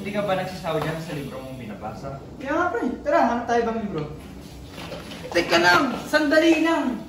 Hindi ka ba nagsasawa dyan sa libro mong binabasa? Kaya nga pre, tara, hanap tayo bang libro? Teka lang, sandali lang.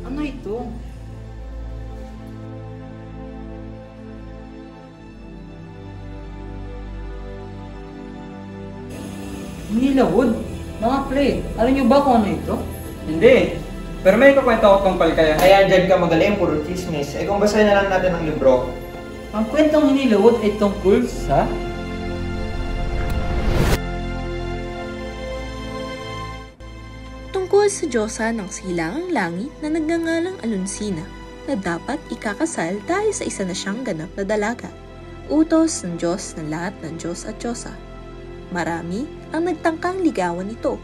Ano ito? Nilawod? Mga pre, alam niyo ba kung ano ito? Hindi. Pero may kukwento ko tungkol kaya. Kaya dyan ka magaling, puro chismis. Eh kung basahin na lang natin ang libro. Ang kwentong hinilawod ay tungkol sa... Tungkol sa Diyosa ng silangang langit na nagngangalang Alonsina na dapat ikakasal dahil sa isa na siyang ganap na dalaga. Utos ng Diyos ng lahat ng Diyos at Diyosa. Marami ang nagtangkang ligawan ito,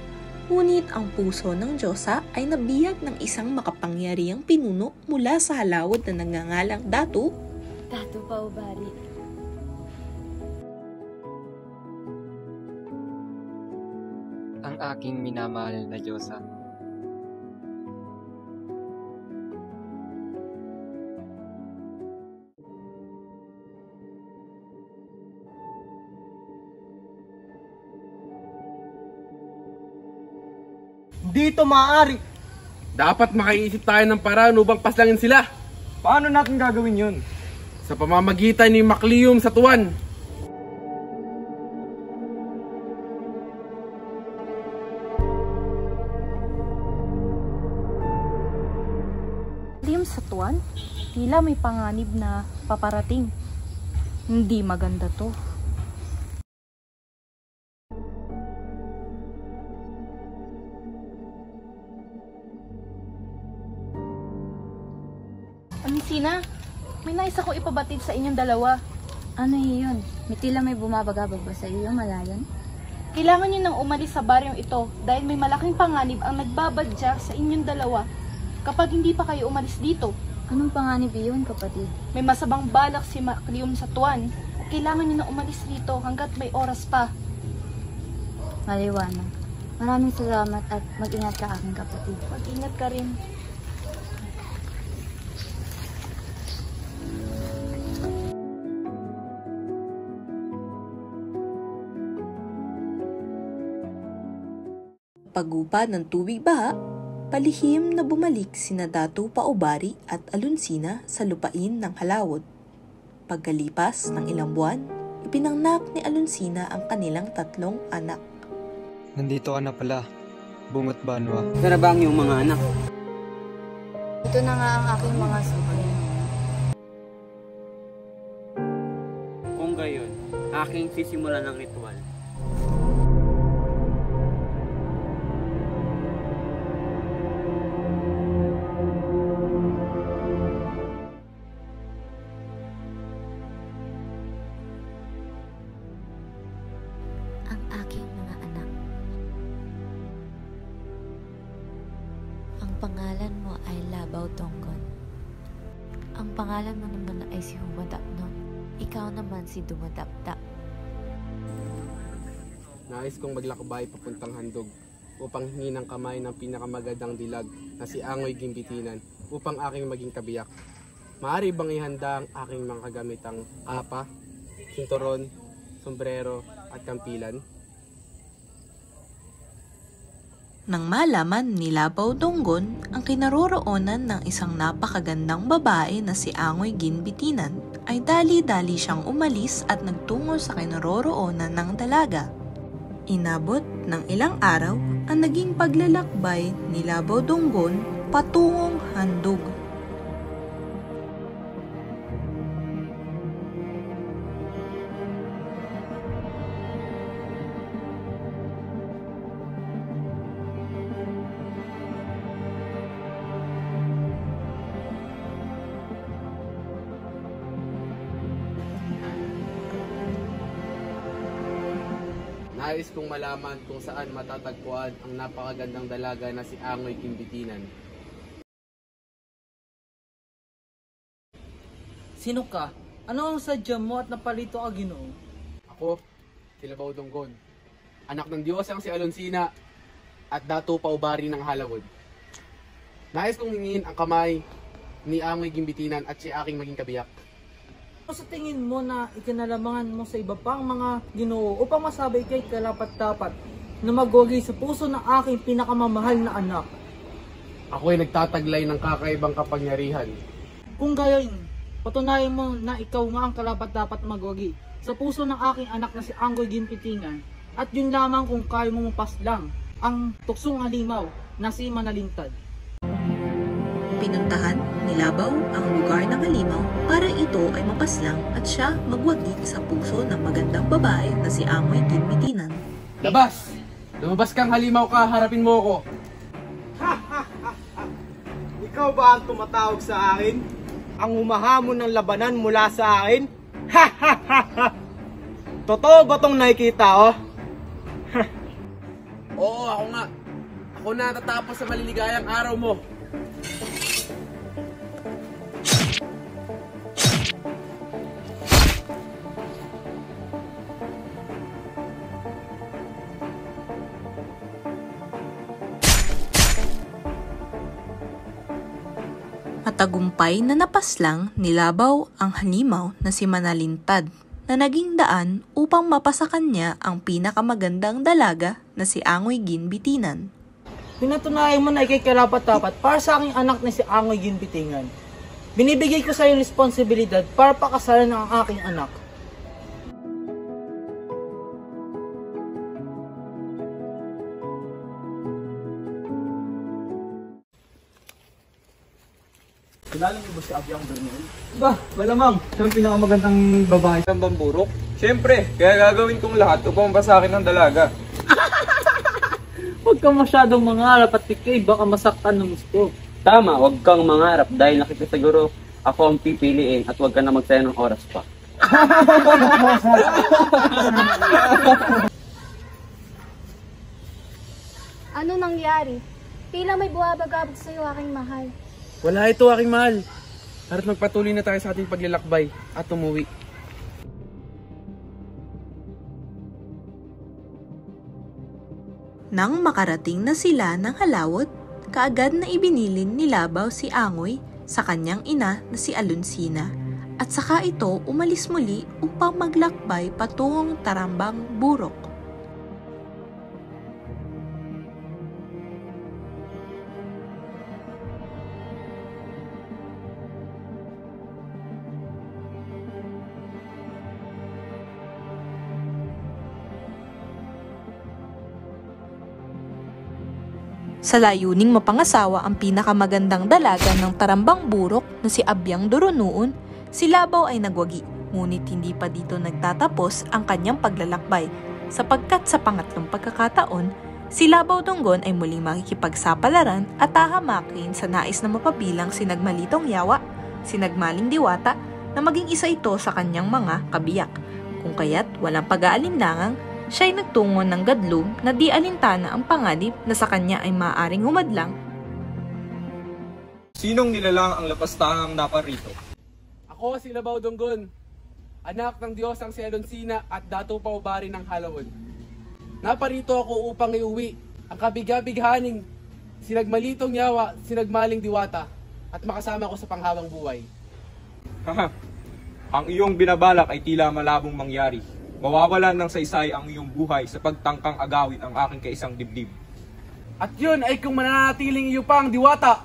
ngunit ang puso ng Diyosa ay nabihag ng isang makapangyarihang pinuno mula sa halawod na nagngangalang Datu. Datu Paubari. Ang aking minamahal na Diyosa. Hindi ito maaari. Dapat makaisip tayo ng paraan upang paslangin sila Paano natin gagawin yun? sa pamamagitan ni Macleum sa tuwan. Liam sa tuwan, tila may panganib na paparating. Hindi maganda to. Amisina, may nais ako ipabatid sa inyong dalawa. Ano yun? May tila may bumabagabag ba sa iyo, Malayan? Kailangan nyo nang umalis sa baryong ito dahil may malaking panganib ang nagbabadya sa inyong dalawa kapag hindi pa kayo umalis dito. Anong panganib iyon, kapatid? May masabang balak si Macleum sa tuwan. Kailangan nyo na umalis dito hanggat may oras pa. Maliwanag. Maraming salamat at mag-ingat ka, aking kapatid. Mag-ingat ka rin. Pagupad ng tubig baha, palihim na bumalik sina Datu Paubari at Alonsina sa lupain ng halawod. Pagkalipas ng ilang buwan, ipinangnak ni Alonsina ang kanilang 3 anak. Nandito ka na pala, Bungot Banwa. Ito na ba ang iyong mga anak? Ito na nga ang aking mga suki. Kung gayon, aking sisimulan ng ritual. Ang aking mga anak. Ang pangalan mo ay Labaw Tonggon. Ang pangalan mo naman ay si Humadapnon. Ikaw naman si Dumadapdap. Nais kong maglakbay papuntang handog upang hingi ng kamay ng pinakamagandang dilag na si Angoy Gimbitinan upang aking maging kabiyak. Maaari bang ihanda ang aking mga kagamitang apa, sinturon, sombrero at kampilan? Nang malaman ni Labaw Donggon ang kinaroroonan ng isang napakagandang babae na si Angoy Ginbitinan, ay dali-dali siyang umalis at nagtungo sa kinaroroonan ng dalaga. Inabot ng ilang araw ang naging paglalakbay ni Labaw Donggon patungong handog. Nais kong malaman kung saan matatagpuan ang napakagandang dalaga na si Angoy Gimbitinan. Sino ka? Ano ang sadya mo at napalito ka, Ginoo? Ako, si Labaw Dunggon, anak ng Diyos ang si Alonsina at dato paubari ng Halawod. Nais kong hingin ang kamay ni Angoy Gimbitinan at si aking maging kabiyak. Ano sa tingin mo na ikinalamangan mo sa iba pang mga Ginoo upang masabay kay karapat-dapat na magwagi sa puso ng aking pinakamamahal na anak? Ako ay nagtataglay ng kakaibang kapangyarihan. Kung gayon, patunayan mo na ikaw nga ang karapat-dapat magwagi sa puso ng aking anak na si Angoy Gimbitinan, at yun lamang kung kaya mo mapaslang ang tuksong halimaw na si Manalintad. Pinuntahan ni Labaw ang lugar ng halimaw para ito ay mapaslang at siya magwagi sa puso ng magandang babae na si Angoy Gimbitinan. Labas! Lumabas kang halimaw ka, harapin mo ako. Ikaw ba ang tumatawag sa akin? Ang humahamon ng labanan mula sa akin? Totoo ba tong nakikita, oh? Oo, ako nga. Ako na natatapos sa maliligayang araw mo. Matagumpay na napaslang ni Labaw ang halimaw na si Manalintad na naging daan upang mapasa kanya ang pinakamagandang dalaga na si Angoy Gimbitinan. Pinatunayan mo na ikay karapat-dapat para sa aking anak na si Angoy Gimbitinan. Binibigay ko sa iyo responsibilidad para pakasalan ang aking anak. Kilala niyo ba si Abyang Bernal? Ba, malamang. Siya ang pinakamagandang babae sa Bamburok. Siyempre, kaya gagawin kong lahat upang mapasakin ng dalaga. Huwag kang masyadong mangarap at ikay baka masaktan ng gusto. Tama, huwag kang mangarap dahil nakikisaguro ako ang pipiliin at huwag ka na magsayang ng oras pa. Ano nangyari? Tila may buwabagabag sa'yo, aking mahal. Wala ito, aking mahal. At magpatuloy na tayo sa ating paglalakbay at umuwi. Nang makarating na sila ng Halawod, kaagad na ibinilin ni Labaw si Angoy sa kanyang ina na si Alonsina, at saka ito umalis muli upang maglakbay patungong Tarambang Burok. Sa layuning mapangasawa ang pinakamagandang dalaga ng Tarambang Burok na si Abyang Doronoon, si Labaw ay nagwagi, ngunit hindi pa dito nagtatapos ang kanyang paglalakbay, sapagkat sa pangatlong pagkakataon, si Labaw Dunggon ay muling makikipagsapalaran at tahamakin sa nais na mapabilang si Nagmalitong Yawa, si Nagmaling Diwata, na maging isa ito sa kanyang mga kabiyak, kung kaya't walang pag-aalinlangang siya ay nagtungo ng gadlog na di alintana ang panganib na sa kanya ay maaaring humadlang. Sinong nilalang ang lapastahang naparito? Ako si Labaw Dunggon, anak ng Diyos ang si Alonsina at dato paubari ng Halawod. Naparito ako upang iuwi ang kabigabighaning si Nagmalitong Yawa, si Nagmaling Diwata, at makasama ko sa panghawang buhay. Haha, ang iyong binabalak ay tila malabong mangyari. Mawawalan ng saysay ang iyong buhay sa pagtangkang agawin ang aking kaisang dibdib. At yun ay kung mananatiling iyo pa ang diwata.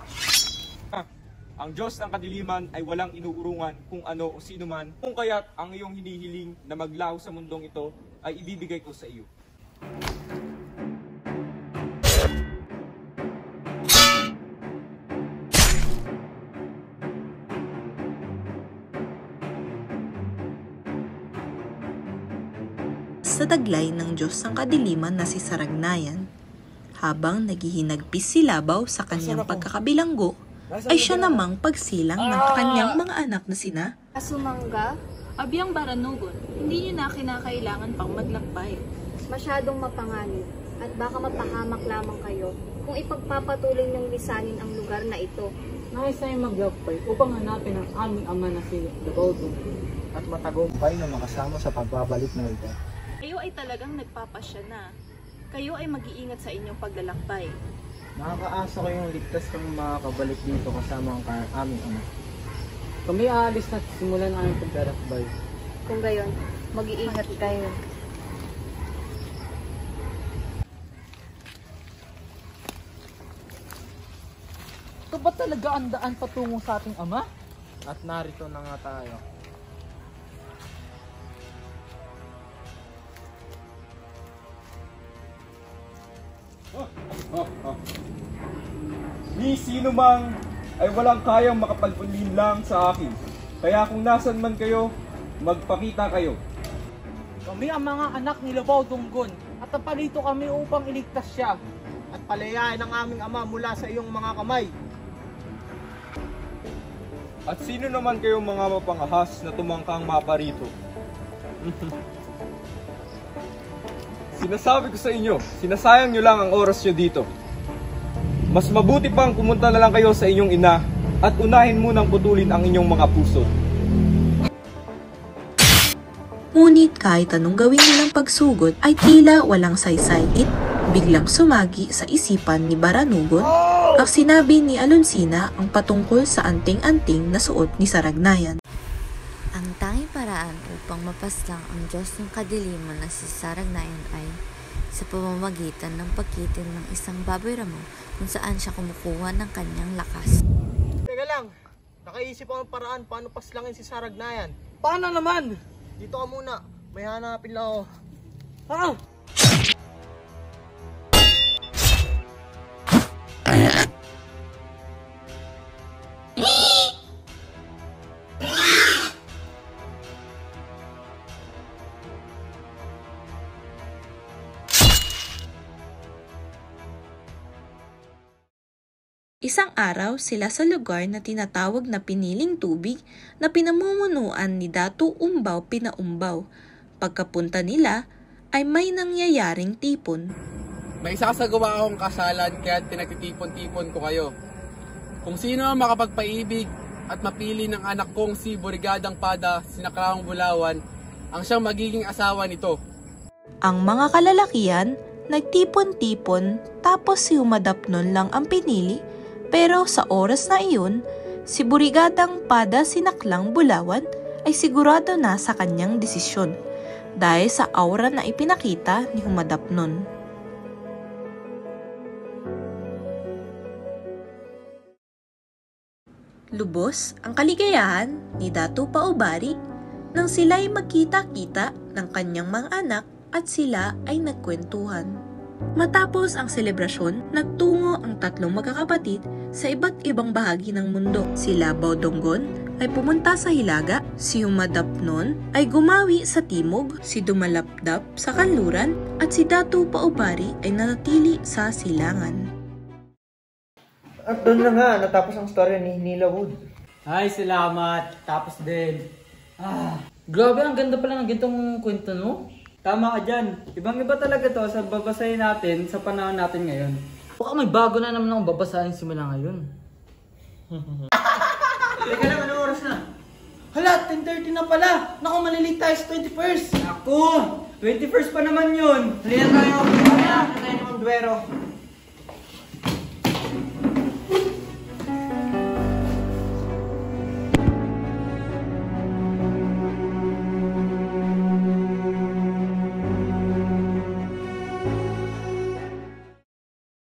Ang Diyos ng kadiliman ay walang inuurungan kung ano o sino man, kung kaya't ang iyong hinihiling na maglaho sa mundong ito ay ibibigay ko sa iyo. Sa taglay ng Diyos ng kadiliman na si Saragnayan, habang naghihinagpis si Labaw sa kanyang pagkakabilanggo, ay siya namang pagsilang ng kanyang mga anak na sina Asumangga, Abyang Baranugon, hindi nyo na kinakailangan pang maglakbay. masyadong mapanganib at baka mapahamak lamang kayo kung ipagpapatuloy ng lisanin ang lugar na ito. Nais tayo maglakbay upang hanapin ang aming ama na si Labaudo. At matagumpay na makasama sa pagbabalik na ito. Kayo ay talagang nagpapasya na. Kayo ay mag-iingat sa inyong paglalakbay. Nakakaasa ko yung ligtas kang makakabalik dito kasama ang aming ama. Kami aalis na simulan ang aming paglalakbay. Kung gayon, mag-iingat kayo. Ito ba talaga ang daan patungo sa ating ama? At narito na nga tayo. Ni sino mang ay walang kayang makapaglinlang sa akin. Kaya kung nasan man kayo, magpakita kayo. Kami ang mga anak ni Labaudonggon at napalito kami upang iligtas siya. At palayain ang aming ama mula sa iyong mga kamay. At sino naman kayong mga mapangahas na tumangkang maparito? Sinasabi ko sa inyo, sinasayang nyo lang ang oras nyo dito. Mas mabuti pang pumunta na lang kayo sa inyong ina at unahin munang putulin ang inyong mga puso. Ngunit kahit anong gawin nilang pagsugod ay tila walang saysay. Biglang sumagi sa isipan ni Baranugon ang sinabi ni Alonsina ang patungkol sa anting-anting na suot ni Saragnayan. Ang tanging paraan upang mapaslang ang Diyos ng kadiliman na si Saragnayan ay sa pamamagitan ng pagkitil ng isang baboy ramo kung saan siya kumukuha ng kanyang lakas. Teka lang, nakaisip ako ng paraan paano paslangin si Saragnayan. Paano naman? Dito ka muna, may hanapin lang ako. Ha? Isang araw sila sa lugar na tinatawag na Piniling Tubig na pinamumunuan ni Datu Umbaw Pinaumbaw. Pagkapunta nila ay may nangyayaring tipon. May isasagawa akong kasalan kaya pinagtitipon-tipon ko kayo. Kung sino ang makapagpaibig at mapili ng anak kong si Burigadang Pada, Sinakrawang Bulawan, ang siyang magiging asawa nito. Ang mga kalalakihan nagtipon-tipon tapos si Humadapnon lang ang pinili. Pero sa oras na iyon, si Burigadang Pada Sinaklang Bulawan ay sigurado na sa kanyang desisyon dahil sa aura na ipinakita ni Humadapnon. Lubos ang kaligayahan ni Datu Paubari nang sila'y magkita-kita ng kanyang mga anak at sila ay nagkwentuhan. Matapos ang selebrasyon, nagtungo ang tatlong magkakapatid sa iba't ibang bahagi ng mundo. Si Labaudonggon ay pumunta sa Hilaga, si Humadapnon ay gumawi sa Timog, si Dumalapdap sa Kanluran, at si Datu Paubari ay nanatili sa Silangan. At doon na nga, natapos ang storya ni Nila Wood. Ay, salamat. Tapos din. Grabe, ang ganda pala ng gantong kwento, no? Tama ka dyan. Ibang-iba talaga to sa babasahin natin sa panahon natin ngayon. Baka may bago na naman akong babasahin simula ngayon. Teka lang, anong oras na? Hala, 10:30 na pala. Naku, malilate tayo sa 21st. Ako! 21st pa naman yun. Halina tayo ng Duero.